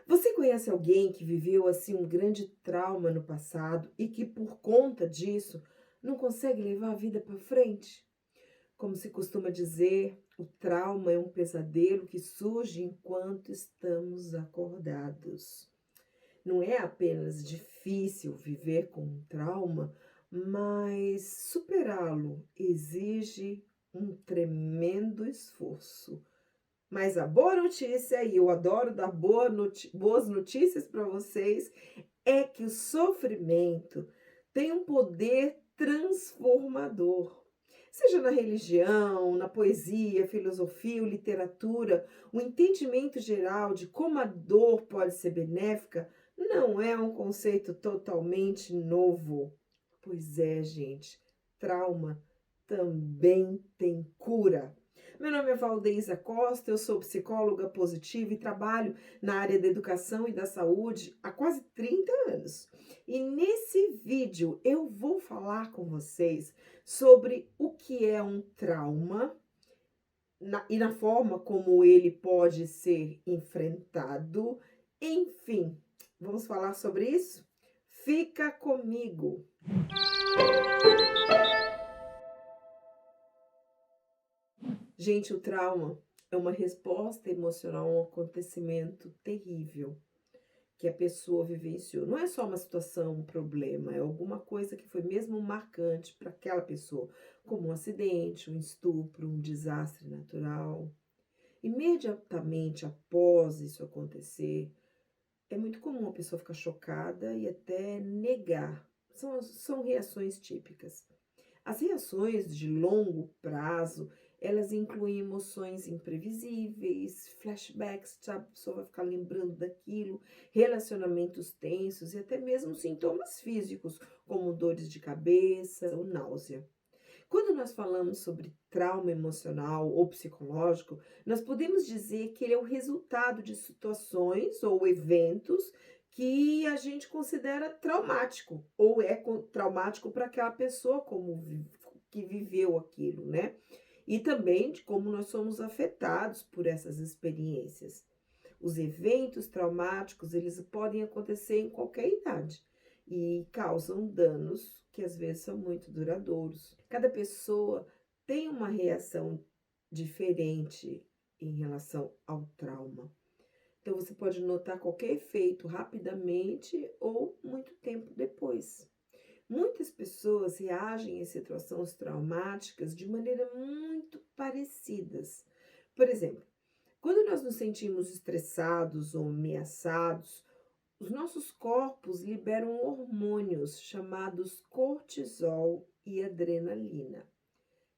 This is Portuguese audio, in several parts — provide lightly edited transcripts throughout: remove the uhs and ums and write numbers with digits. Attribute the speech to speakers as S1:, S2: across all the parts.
S1: Você conhece alguém que viveu assim um grande trauma no passado e que por conta disso não consegue levar a vida para frente? Como se costuma dizer, o trauma é um pesadelo que surge enquanto estamos acordados. Não é apenas difícil viver com um trauma, mas superá-lo exige um tremendo esforço. Mas a boa notícia, e eu adoro dar boas notícias para vocês, é que o sofrimento tem um poder transformador. Seja na religião, na poesia, filosofia ou literatura, o entendimento geral de como a dor pode ser benéfica não é um conceito totalmente novo. Pois é, gente, trauma também tem cura. Meu nome é Valdeisa Costa, eu sou psicóloga positiva e trabalho na área da educação e da saúde há quase 30 anos. E nesse vídeo eu vou falar com vocês sobre o que é um trauma e na forma como ele pode ser enfrentado. Enfim, vamos falar sobre isso? Fica comigo! Gente, o trauma é uma resposta emocional a um acontecimento terrível que a pessoa vivenciou. Não é só uma situação, um problema, é alguma coisa que foi mesmo marcante para aquela pessoa, como um acidente, um estupro, um desastre natural. Imediatamente após isso acontecer, é muito comum a pessoa ficar chocada e até negar. São reações típicas. As reações de longo prazo, elas incluem emoções imprevisíveis, flashbacks, sabe? A pessoa vai ficar lembrando daquilo, relacionamentos tensos e até mesmo sintomas físicos, como dores de cabeça ou náusea. Quando nós falamos sobre trauma emocional ou psicológico, nós podemos dizer que ele é o resultado de situações ou eventos que a gente considera traumático, ou é traumático para aquela pessoa que viveu aquilo, né? E também de como nós somos afetados por essas experiências. Os eventos traumáticos, eles podem acontecer em qualquer idade e causam danos que às vezes são muito duradouros. Cada pessoa tem uma reação diferente em relação ao trauma. Então você pode notar qualquer efeito rapidamente ou muito tempo depois. Muitas pessoas reagem em situações traumáticas de maneira muito parecidas. Por exemplo, quando nós nos sentimos estressados ou ameaçados, os nossos corpos liberam hormônios chamados cortisol e adrenalina.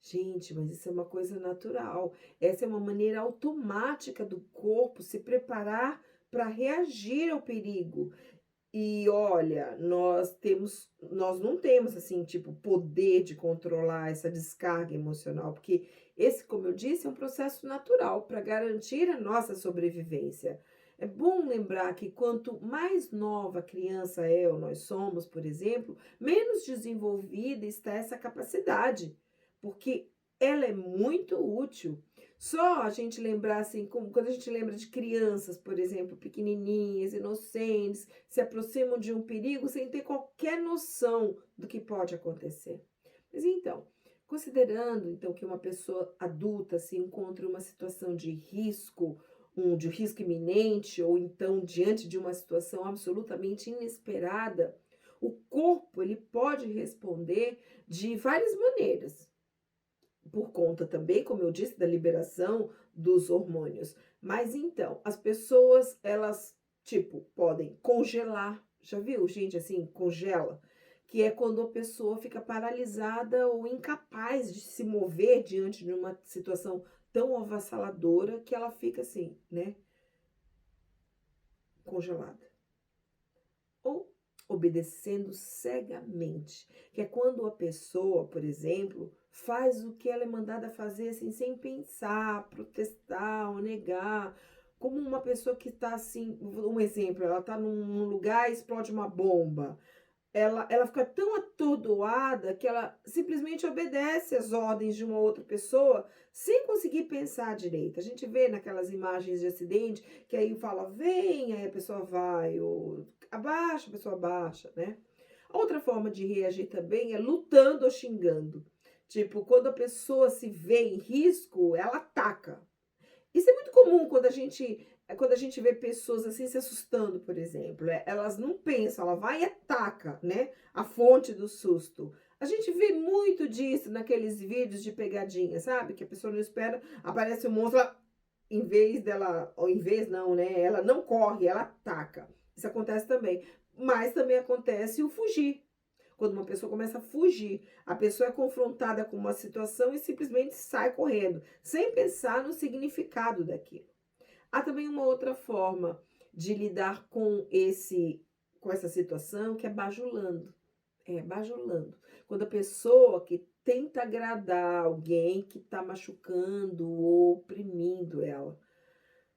S1: Gente, mas isso é uma coisa natural. Essa é uma maneira automática do corpo se preparar para reagir ao perigo. E olha, nós não temos assim, tipo, poder de controlar essa descarga emocional, porque esse, como eu disse, é um processo natural para garantir a nossa sobrevivência. É bom lembrar que quanto mais nova a criança é ou nós somos, por exemplo, menos desenvolvida está essa capacidade, porque ela é muito útil. Só a gente lembrar assim, como quando a gente lembra de crianças, por exemplo, pequenininhas, inocentes, se aproximam de um perigo sem ter qualquer noção do que pode acontecer. Mas então, considerando então que uma pessoa adulta se encontra em uma situação de risco, de risco iminente, ou então diante de uma situação absolutamente inesperada, o corpo ele pode responder de várias maneiras por conta também, como eu disse, da liberação dos hormônios. Mas então, as pessoas, elas, tipo, podem congelar. Já viu, gente, assim, congela? Que é quando a pessoa fica paralisada ou incapaz de se mover diante de uma situação tão avassaladora que ela fica assim, né, congelada. Ou obedecendo cegamente, que é quando a pessoa, por exemplo, faz o que ela é mandada fazer assim, sem pensar, protestar ou negar, como uma pessoa que está assim, um exemplo, ela está num lugar e explode uma bomba. ela fica tão atordoada que ela simplesmente obedece às ordens de uma outra pessoa sem conseguir pensar direito. A gente vê naquelas imagens de acidente que aí fala vem, aí a pessoa vai, ou abaixa, a pessoa abaixa, né? Outra forma de reagir também é lutando ou xingando. Tipo, quando a pessoa se vê em risco, ela ataca. Isso é muito comum quando a gente vê pessoas assim se assustando, por exemplo. Elas não pensam, ela vai e ataca, né? A fonte do susto. A gente vê muito disso naqueles vídeos de pegadinha, sabe? Que a pessoa não espera, aparece o monstro, ela, em vez dela, ou em vez não, né? Ela não corre, ela ataca. Isso acontece também. Mas também acontece o fugir. Quando uma pessoa começa a fugir, a pessoa é confrontada com uma situação e simplesmente sai correndo, sem pensar no significado daquilo. Há também uma outra forma de lidar com essa situação, que é bajulando. É, bajulando. Quando a pessoa que tenta agradar alguém que está machucando ou oprimindo ela.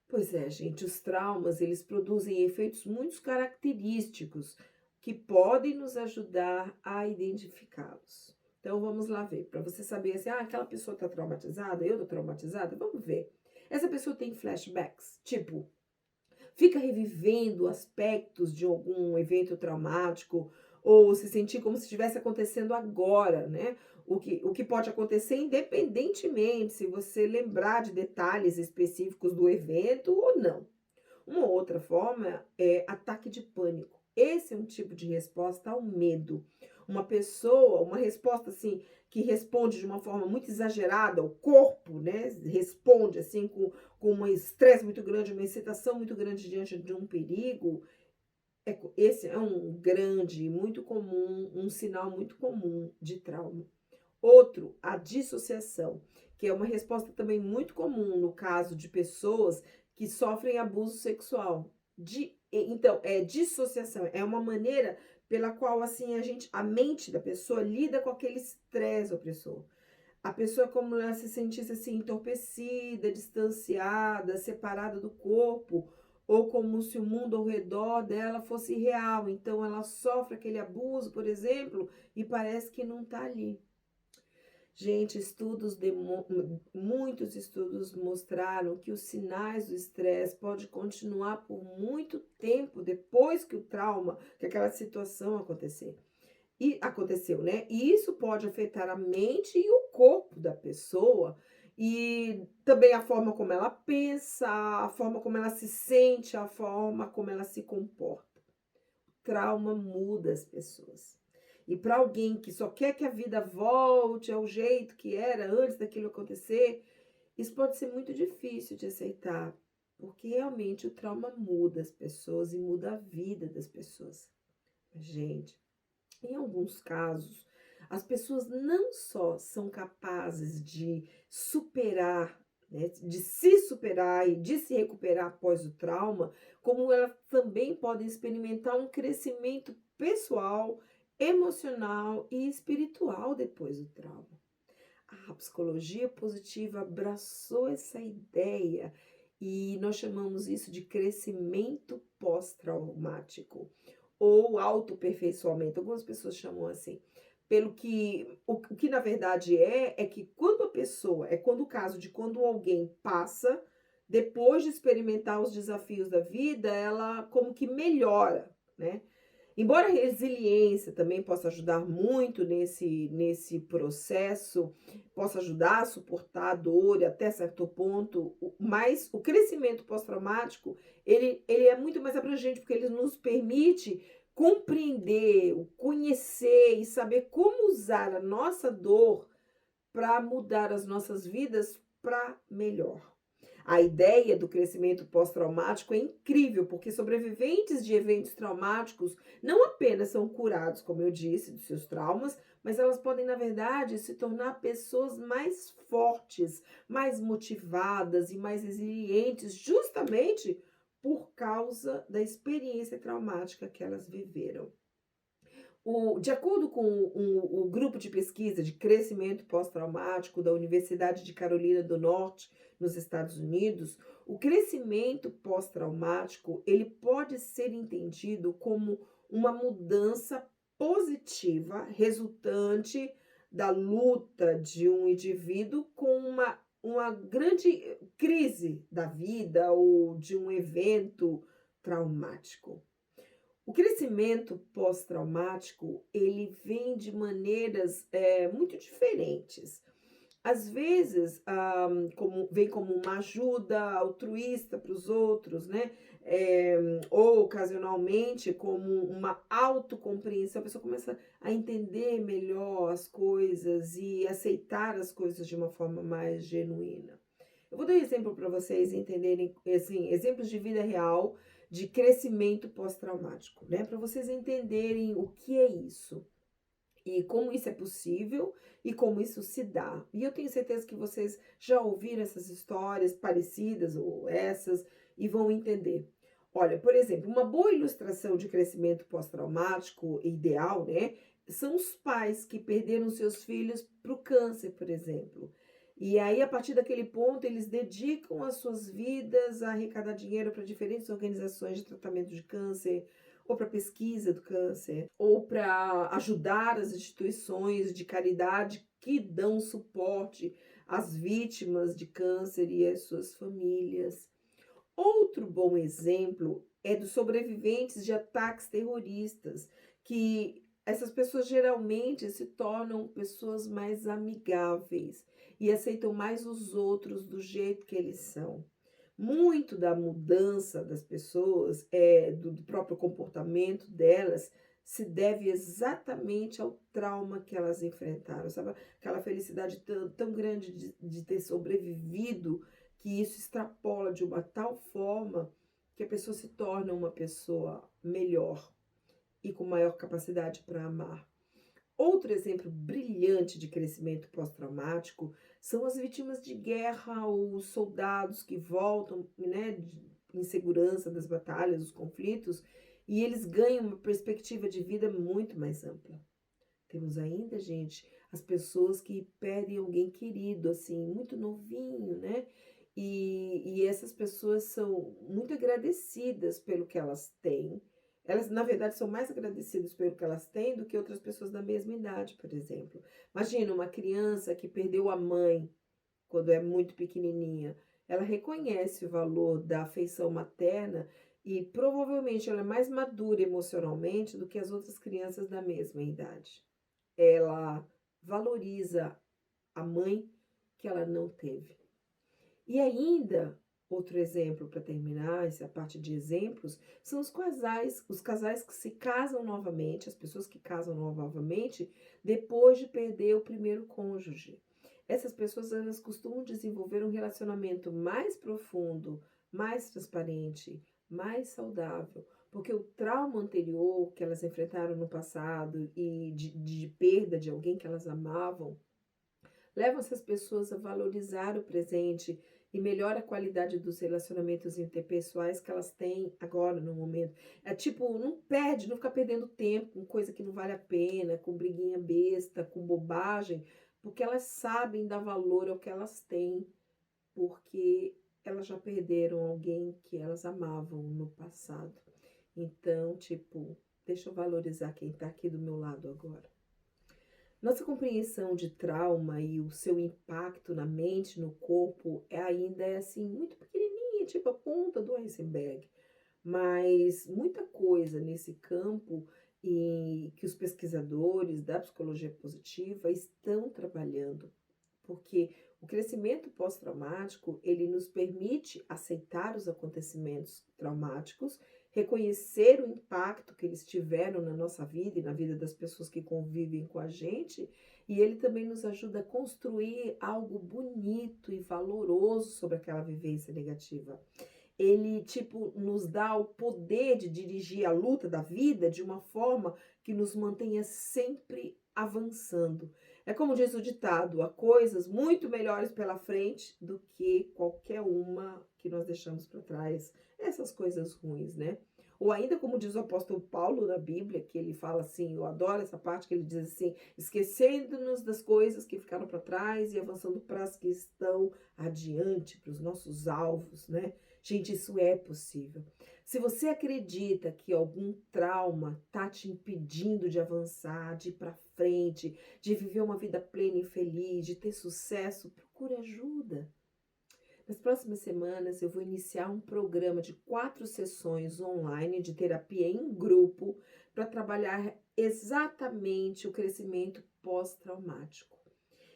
S1: Pois é, gente, os traumas, eles produzem efeitos muito característicos que podem nos ajudar a identificá-los. Então vamos lá ver, para você saber assim, aquela pessoa está traumatizada, eu estou traumatizada, vamos ver. Essa pessoa tem flashbacks, tipo, fica revivendo aspectos de algum evento traumático ou se sentir como se estivesse acontecendo agora, né? O que pode acontecer independentemente se você lembrar de detalhes específicos do evento ou não. Uma outra forma é ataque de pânico. Esse é um tipo de resposta ao medo. Uma pessoa, uma resposta assim, que responde de uma forma muito exagerada, o corpo, né, responde assim com um estresse muito grande, uma excitação muito grande diante de um perigo. Esse é um grande, muito comum, um sinal muito comum de trauma. Outro, a dissociação, que é uma resposta também muito comum no caso de pessoas que sofrem abuso sexual. Então, dissociação, é uma maneira pela qual assim a mente da pessoa lida com aquele estresse opressor. A pessoa é como ela se sentisse assim entorpecida, distanciada, separada do corpo, ou como se o mundo ao redor dela fosse real. Então ela sofre aquele abuso, por exemplo, e parece que não está ali. Gente, muitos estudos mostraram que os sinais do estresse podem continuar por muito tempo depois que o trauma, que aquela situação aconteceu, né? E isso pode afetar a mente e o corpo da pessoa e também a forma como ela pensa, a forma como ela se sente, a forma como ela se comporta. Trauma muda as pessoas. E para alguém que só quer que a vida volte ao jeito que era antes daquilo acontecer, isso pode ser muito difícil de aceitar, porque realmente o trauma muda as pessoas e muda a vida das pessoas. Gente, em alguns casos, as pessoas não só são capazes de superar, né, de se superar e de se recuperar após o trauma, como elas também podem experimentar um crescimento pessoal, emocional e espiritual depois do trauma. A psicologia positiva abraçou essa ideia e nós chamamos isso de crescimento pós-traumático ou autoaperfeiçoamento. Algumas pessoas chamam assim. Pelo que o que na verdade é que quando a pessoa, quando o caso de quando alguém passa, depois de experimentar os desafios da vida, ela como que melhora, né? Embora a resiliência também possa ajudar muito nesse processo, possa ajudar a suportar a dor até certo ponto, mas o crescimento pós-traumático, ele é muito mais abrangente, porque ele nos permite compreender, conhecer e saber como usar a nossa dor para mudar as nossas vidas para melhor. A ideia do crescimento pós-traumático é incrível, porque sobreviventes de eventos traumáticos não apenas são curados, como eu disse, dos seus traumas, mas elas podem, na verdade, se tornar pessoas mais fortes, mais motivadas e mais resilientes, justamente por causa da experiência traumática que elas viveram. De acordo com o grupo de pesquisa de crescimento pós-traumático da Universidade de Carolina do Norte, nos Estados Unidos, o crescimento pós-traumático ele pode ser entendido como uma mudança positiva resultante da luta de um indivíduo com uma grande crise da vida ou de um evento traumático. O crescimento pós-traumático, ele vem de maneiras, muito diferentes. Às vezes, vem como uma ajuda altruísta para os outros, né, ou ocasionalmente como uma autocompreensão, a pessoa começa a entender melhor as coisas e aceitar as coisas de uma forma mais genuína. Eu vou dar um exemplo para vocês entenderem, assim, exemplos de vida real de crescimento pós-traumático, né, para vocês entenderem o que é isso. E como isso é possível e como isso se dá. E eu tenho certeza que vocês já ouviram essas histórias parecidas ou essas e vão entender. Olha, por exemplo, uma boa ilustração de crescimento pós-traumático ideal, né, são os pais que perderam seus filhos para o câncer, por exemplo. E aí, a partir daquele ponto, eles dedicam as suas vidas a arrecadar dinheiro para diferentes organizações de tratamento de câncer, ou para pesquisa do câncer, ou para ajudar as instituições de caridade que dão suporte às vítimas de câncer e às suas famílias. Outro bom exemplo é dos sobreviventes de ataques terroristas, que essas pessoas geralmente se tornam pessoas mais amigáveis e aceitam mais os outros do jeito que eles são. Muito da mudança das pessoas, do próprio comportamento delas, se deve exatamente ao trauma que elas enfrentaram, sabe? Aquela felicidade tão grande de ter sobrevivido, que isso extrapola de uma tal forma que a pessoa se torna uma pessoa melhor e com maior capacidade para amar. Outro exemplo brilhante de crescimento pós-traumático são as vítimas de guerra, os soldados que voltam, né, em segurança das batalhas, dos conflitos, e eles ganham uma perspectiva de vida muito mais ampla. Temos ainda, gente, as pessoas que perdem alguém querido, assim, muito novinho, né? E essas pessoas são muito agradecidas pelo que elas têm. Elas, na verdade, são mais agradecidas pelo que elas têm do que outras pessoas da mesma idade, por exemplo. Imagina uma criança que perdeu a mãe quando é muito pequenininha. Ela reconhece o valor da afeição materna e provavelmente ela é mais madura emocionalmente do que as outras crianças da mesma idade. Ela valoriza a mãe que ela não teve. E ainda, outro exemplo para terminar essa parte de exemplos, são os casais que se casam novamente, as pessoas que casam novamente depois de perder o primeiro cônjuge. Essas pessoas, elas costumam desenvolver um relacionamento mais profundo, mais transparente, mais saudável, porque o trauma anterior que elas enfrentaram no passado e de perda de alguém que elas amavam, levam essas pessoas a valorizar o presente e melhora a qualidade dos relacionamentos interpessoais que elas têm agora, no momento. É tipo, não fica perdendo tempo com coisa que não vale a pena, com briguinha besta, com bobagem, porque elas sabem dar valor ao que elas têm, porque elas já perderam alguém que elas amavam no passado. Então, tipo, deixa eu valorizar quem tá aqui do meu lado agora. Nossa compreensão de trauma e o seu impacto na mente, no corpo, ainda é assim, muito pequenininha, tipo a ponta do iceberg. Mas muita coisa nesse campo e que os pesquisadores da psicologia positiva estão trabalhando, porque o crescimento pós-traumático, ele nos permite aceitar os acontecimentos traumáticos, reconhecer o impacto que eles tiveram na nossa vida e na vida das pessoas que convivem com a gente, e ele também nos ajuda a construir algo bonito e valoroso sobre aquela vivência negativa. Ele, tipo, nos dá o poder de dirigir a luta da vida de uma forma que nos mantenha sempre avançando. É como diz o ditado, há coisas muito melhores pela frente do que qualquer uma que nós deixamos para trás, essas coisas ruins, né? Ou ainda como diz o apóstolo Paulo na Bíblia, que ele fala assim, eu adoro essa parte que ele diz assim, esquecendo-nos das coisas que ficaram para trás e avançando para as que estão adiante, para os nossos alvos, né? Gente, isso é possível. Se você acredita que algum trauma tá te impedindo de avançar, de ir para frente, de viver uma vida plena e feliz, de ter sucesso, procure ajuda. Nas próximas semanas, eu vou iniciar um programa de 4 sessões online de terapia em grupo para trabalhar exatamente o crescimento pós-traumático.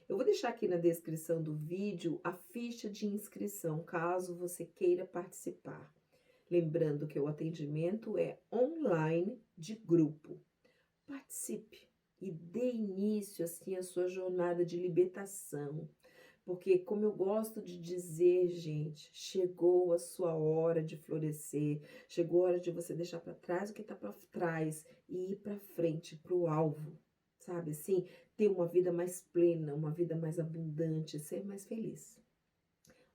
S1: Eu vou deixar aqui na descrição do vídeo a ficha de inscrição, caso você queira participar. Lembrando que o atendimento é online de grupo. Participe e dê início assim à sua jornada de libertação. Porque, como eu gosto de dizer, gente, chegou a sua hora de florescer, chegou a hora de você deixar para trás o que está para trás e ir para frente, para o alvo, sabe? Assim, ter uma vida mais plena, uma vida mais abundante, ser mais feliz.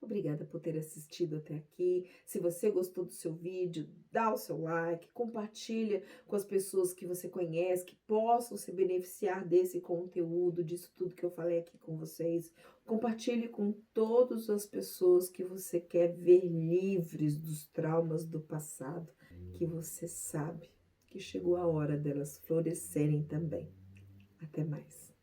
S1: Obrigada por ter assistido até aqui. Se você gostou do seu vídeo, dá o seu like, compartilha com as pessoas que você conhece, que possam se beneficiar desse conteúdo, disso tudo que eu falei aqui com vocês. Compartilhe com todas as pessoas que você quer ver livres dos traumas do passado, que você sabe que chegou a hora delas florescerem também. Até mais.